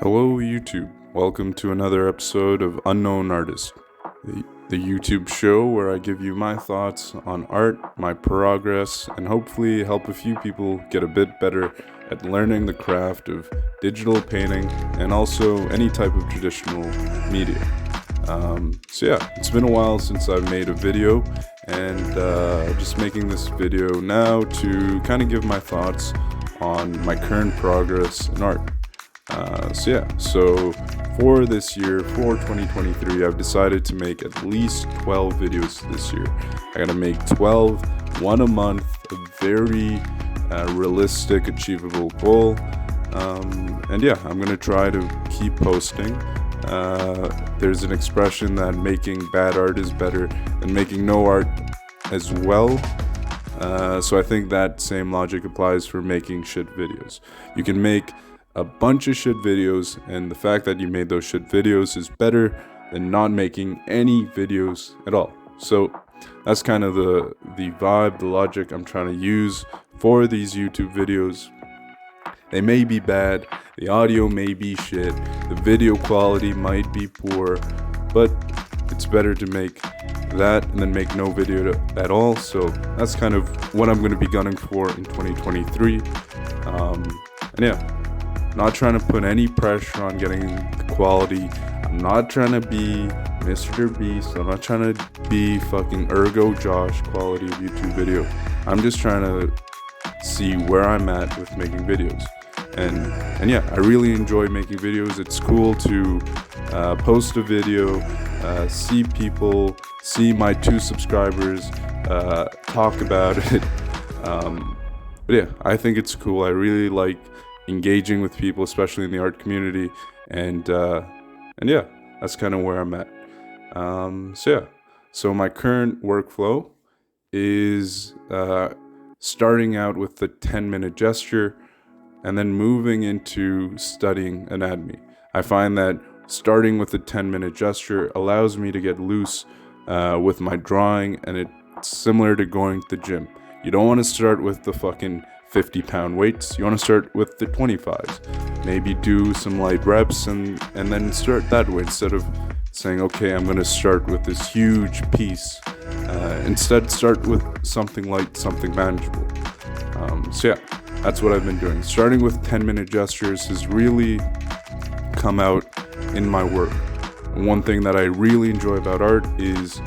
Hello YouTube, welcome to another episode of Unknown Artist, the YouTube show where I give you my thoughts on art, my progress, and hopefully help a few people get a bit better at learning the craft of digital painting and also any type of traditional media. It's been a while since I've made a video, and just making this video now to kind of give my thoughts on my current progress in art. So for this year, for 2023, I've decided to make at least 12 videos this year. I gotta make 12, one a month, a very realistic, achievable goal. I'm gonna try to keep posting. There's an expression that making bad art is better than making no art as well. So I think that same logic applies for making shit videos. You can make a bunch of shit videos, and the fact that you made those shit videos is better than not making any videos at all. So that's kind of the vibe, the logic I'm trying to use for these YouTube videos. They may be bad, the audio may be shit, the video quality might be poor, but it's better to make that and then make no video at all. So that's kind of what I'm going to be gunning for in 2023. Not trying to put any pressure on getting the quality. I'm not trying to be Mr. Beast. I'm not trying to be fucking Ergo Josh quality of YouTube video. I'm just trying to see where I'm at with making videos. And I really enjoy making videos. It's cool to post a video, see people, see my 2 subscribers, talk about it. I think it's cool. I really like engaging with people, especially in the art community, and that's kind of where I'm at. So my current workflow is starting out with the 10-minute gesture and then moving into studying anatomy. I find that starting with the 10-minute gesture allows me to get loose with my drawing, and it's similar to going to the gym. You don't want to start with the fucking 50-pound weights. You want to start with the 25s. Maybe do some light reps and then start that way, instead of saying, okay, I'm going to start with this huge piece. Instead, start with something light, something manageable. That's what I've been doing. Starting with 10-minute gestures has really come out in my work. One thing that I really enjoy about art is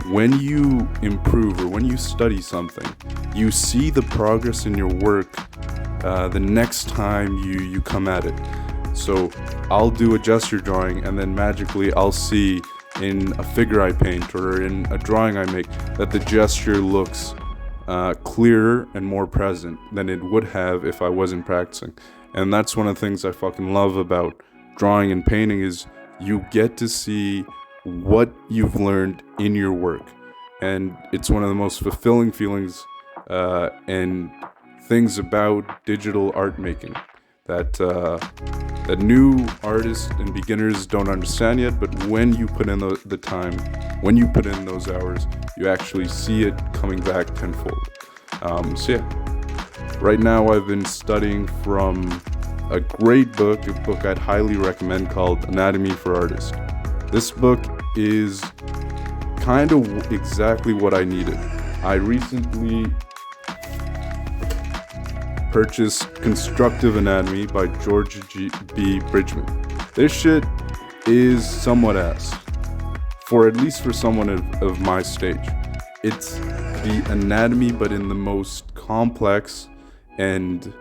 when you improve or when you study something, you see the progress in your work the next time you come at it. So I'll do a gesture drawing, and then magically I'll see in a figure I paint or in a drawing I make that the gesture looks clearer and more present than it would have if I wasn't practicing. And that's one of the things I fucking love about drawing and painting, is you get to see what you've learned in your work. And it's one of the most fulfilling feelings and things about digital art making that new artists and beginners don't understand yet. But when you put in the time, when you put in those hours, you actually see it coming back tenfold. Right now I've been studying from a great book, a book I'd highly recommend, called Anatomy for Artists. This book is kind of exactly what I needed. I recently purchased Constructive Anatomy by George B. Bridgman. This shit is somewhat ass, at least for someone of my stage. It's the anatomy, but in the most complex, and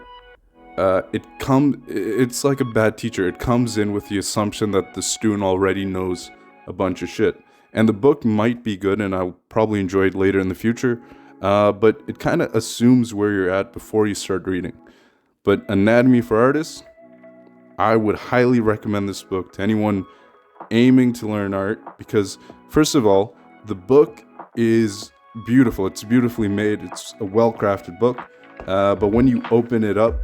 it's like a bad teacher. It comes in with the assumption that the student already knows a bunch of shit. And the book might be good, and I'll probably enjoy it later in the future, but it kind of assumes where you're at before you start reading. But Anatomy for Artists, I would highly recommend this book to anyone aiming to learn art, because first of all, the book is beautiful. It's beautifully made. It's a well-crafted book, but when you open it up,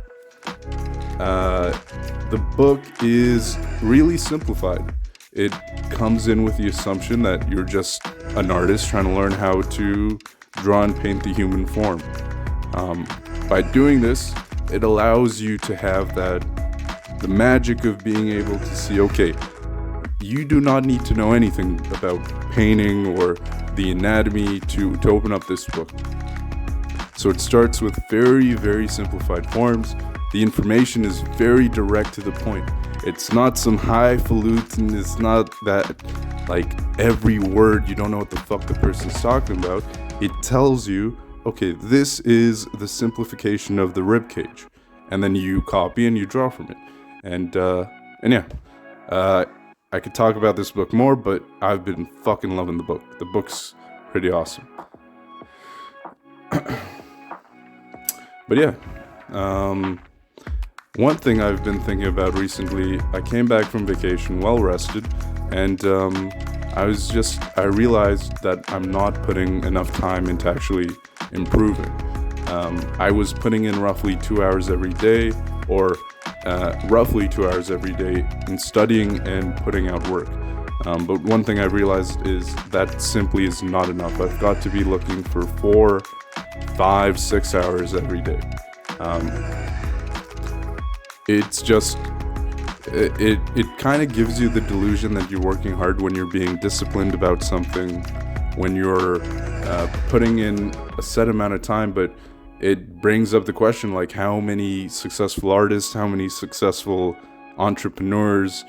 the book is really simplified. It comes in with the assumption that you're just an artist trying to learn how to draw and paint the human form. By doing this, it allows you to have that the magic of being able to see, okay, you do not need to know anything about painting or the anatomy to open up this book. So it starts with very, very simplified forms. The information is very direct to the point. It's not some highfalutin, it's not that like every word you don't know what the fuck the person's talking about. It tells you, okay, this is the simplification of the rib cage, and then you copy and you draw from it. And yeah, I could talk about this book more, but I've been fucking loving the book. The book's pretty awesome. But yeah, one thing I've been thinking about recently, I came back from vacation well rested, and I realized that I'm not putting enough time into actually improving. I was putting in roughly 2 hours every day, or roughly 2 hours every day in studying and putting out work. But one thing I realized is that simply is not enough. I've got to be looking for 4, 5, 6 hours every day. It's just, it kind of gives you the delusion that you're working hard when you're being disciplined about something, when you're putting in a set amount of time, but it brings up the question, like, how many successful artists, how many successful entrepreneurs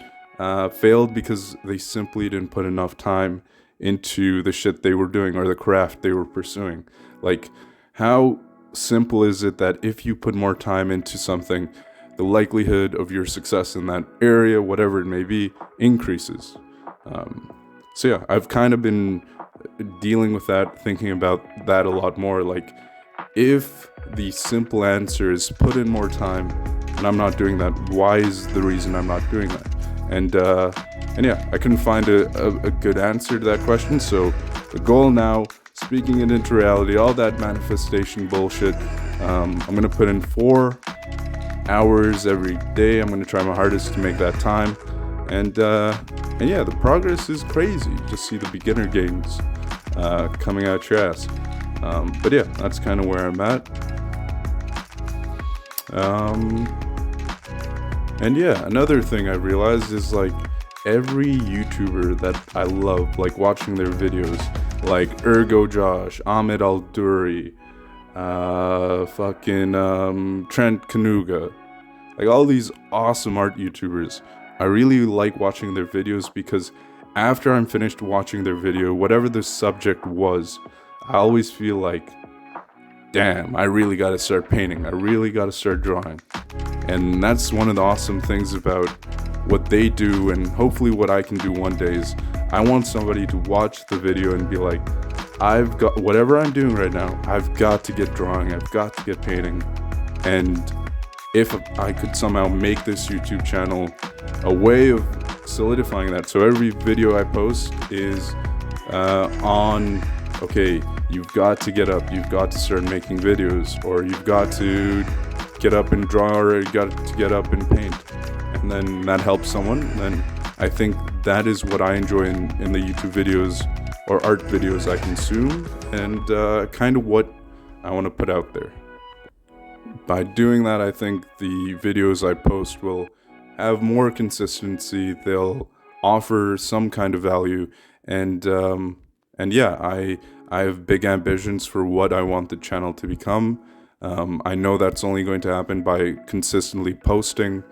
failed because they simply didn't put enough time into the shit they were doing or the craft they were pursuing. Like, how simple is it that if you put more time into something, the likelihood of your success in that area, whatever it may be, increases. So yeah, I've kind of been dealing with that, thinking about that a lot more. Like, if the simple answer is put in more time and I'm not doing that, why is the reason I'm not doing that? And yeah, I couldn't find a good answer to that question. So the goal now, speaking it into reality, all that manifestation bullshit, I'm going to put in 4 hours every day. I'm going to try my hardest to make that time. And yeah, the progress is crazy. Just see the beginner gains coming out your ass. But yeah, that's kind of where I'm at. And yeah, another thing I realized is, like, every YouTuber that I love, like, watching their videos, like Ergo Josh, Ahmed Al-Duri, Trent Kanuga, like all these awesome art YouTubers, I really like watching their videos because after I'm finished watching their video, whatever the subject was, I always feel like, damn, I really got to start painting. I really got to start drawing. And that's one of the awesome things about what they do, and hopefully what I can do one day is I want somebody to watch the video and be like, I've got whatever I'm doing right now, I've got to get drawing, I've got to get painting. And if I could somehow make this YouTube channel a way of solidifying that, so every video I post is on, okay, you've got to get up, you've got to start making videos, or you've got to get up and draw, or you got to get up and paint. And then that helps someone. Then I think that is what I enjoy in the YouTube videos or art videos I consume, and kind of what I want to put out there. By doing that, I think the videos I post will have more consistency, they'll offer some kind of value, and yeah, I have big ambitions for what I want the channel to become. I know that's only going to happen by consistently posting.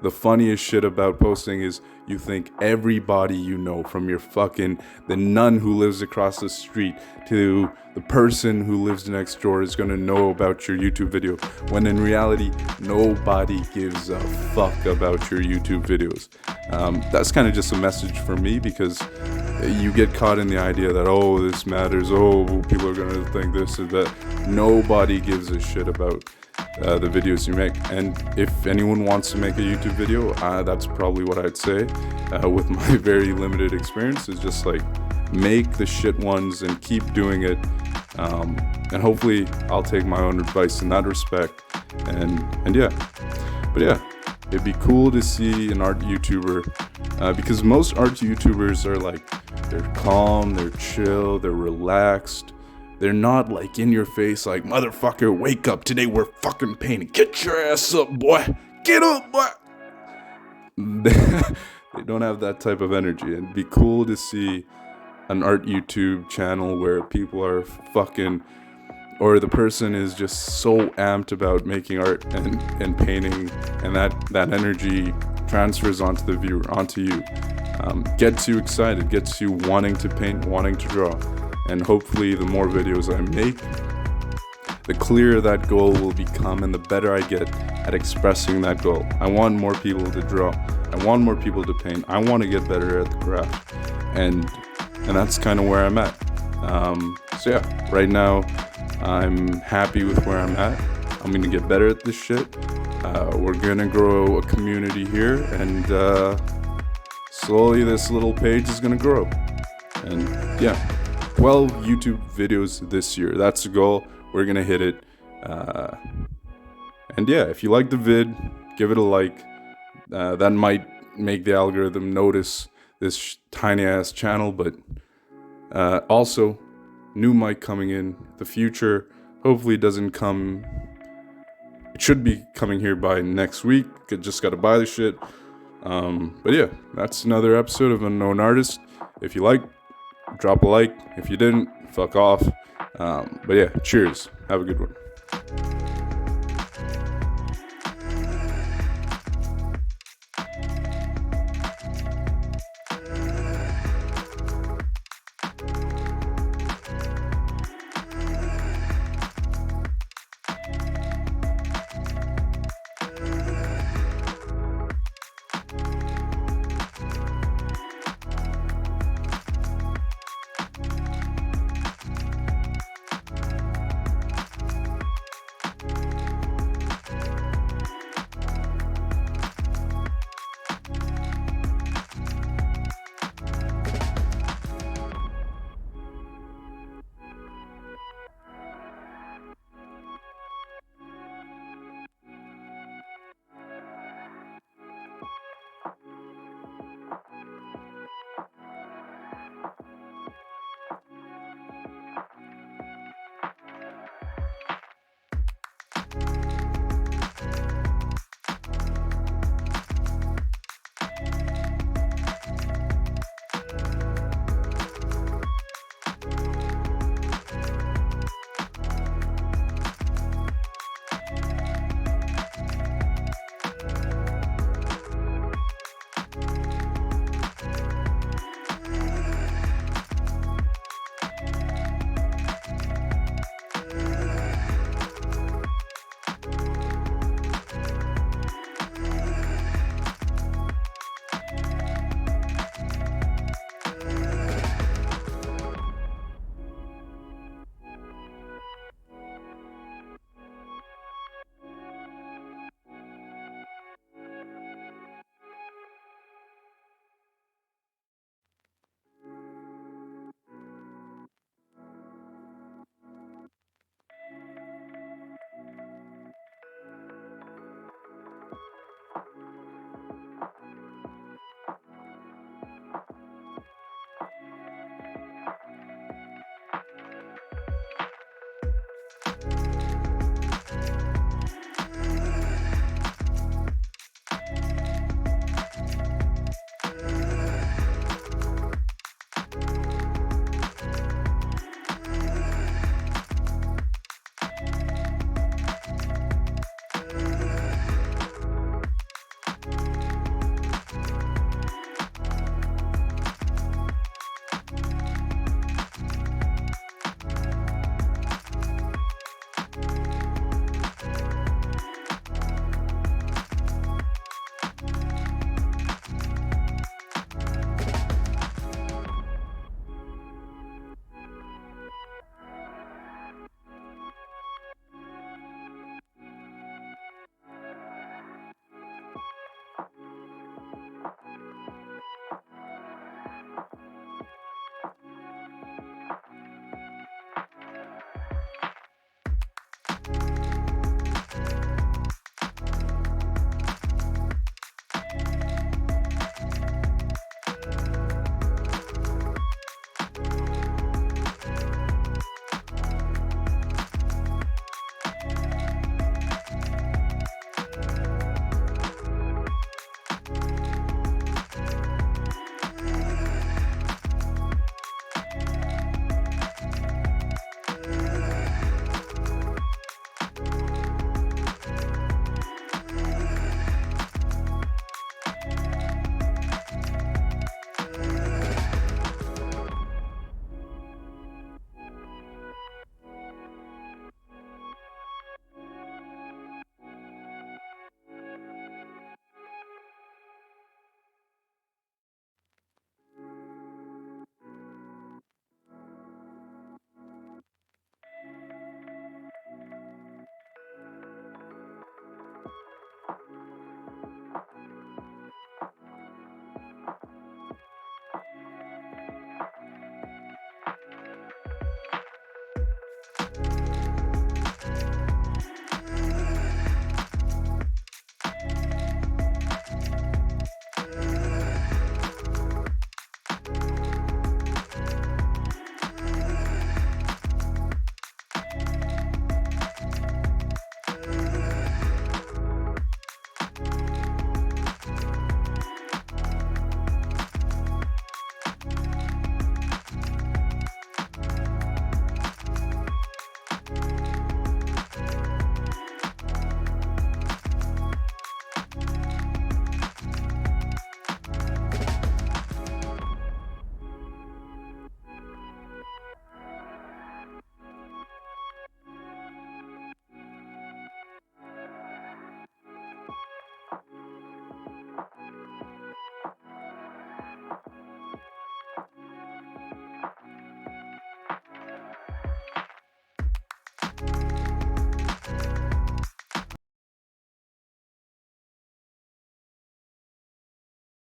The funniest shit about posting is you think everybody you know, from the nun who lives across the street to the person who lives next door, is going to know about your YouTube video, when in reality, nobody gives a fuck about your YouTube videos. That's kind of just a message for me, because you get caught in the idea that, oh, this matters, oh, people are going to think this or that. Nobody gives a shit about the videos you make. And if anyone wants to make a YouTube video, that's probably what I'd say, with my very limited experience, is just like, make the shit ones and keep doing it, and hopefully I'll take my own advice in that respect. And yeah, but yeah, it'd be cool to see an art YouTuber, because most art YouTubers are like, they're calm, they're chill, they're relaxed. They're not like in your face, like, motherfucker, wake up, today we're fucking painting. Get your ass up, boy. Get up, boy. they don't have that type of energy. And it'd be cool to see an art YouTube channel where people are fucking, or the person is just so amped about making art and painting, and that energy transfers onto the viewer, onto you. Gets you excited, gets you wanting to paint, wanting to draw. And hopefully the more videos I make, the clearer that goal will become and the better I get at expressing that goal. I want more people to draw. I want more people to paint. I want to get better at the craft. And that's kind of where I'm at. So yeah, right now I'm happy with where I'm at. I'm going to get better at this shit. We're going to grow a community here, and slowly this little page is going to grow. And yeah, 12 YouTube videos this year. That's the goal. We're going to hit it. And yeah, if you like the vid, give it a like. That might make the algorithm notice this tiny ass channel, but also new mic coming in the future. Hopefully it doesn't come. It should be coming here by next week. Just got to buy the shit. But yeah, that's another episode of Unknown Artist. If you like, drop a like. If you didn't, fuck off. But yeah, cheers. Have a good one.